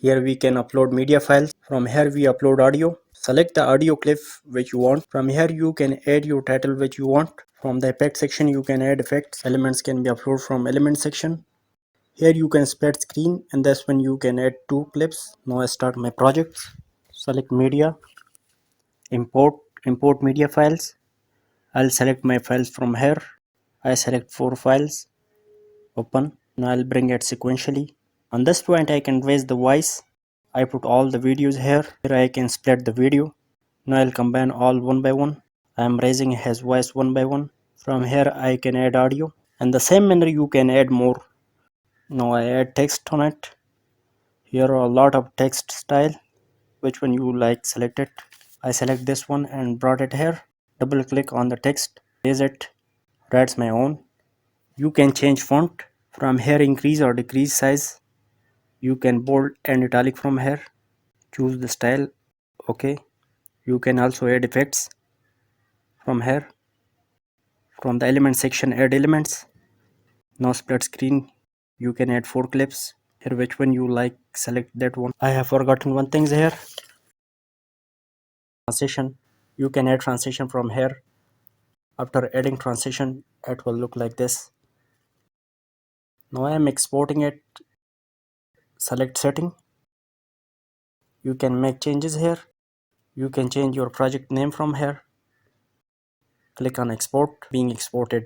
Here we can upload media files. From here we upload audio. Select the audio clip which you want. From here you can add your title which you want. From the effect section you can add effects. Elements can be uploaded from element section. Here you can split screen, and that's when you can add 2 clips. Now I start my projects. Select media, import media files. I'll select my files from here. I select 4 files. Open. Now I'll bring it sequentially. On this point I can raise the voice. I put all the videos here. Here I can split the video. Now I'll combine all one by one. I am raising his voice one by one. From here I can add audio. In the same manner you can add more. Now I add text on it. Here are a lot of text style. Which one you like, select it. I select this one and brought it here. Double click on the text. Raise it. Writes my own. You can change font. From here increase or decrease size. You can bold and italic from here. Choose the style. Okay. You can also add effects from here. From the element section add elements. Now split screen. You can add 4 clips. Here which one you like, select that one. I have forgotten one thing here. Transition. You can add transition from here. After adding transition it will look like this. Now I am exporting it. Select setting. You can make changes here. You can change your project name from here. Click on export. Being exported.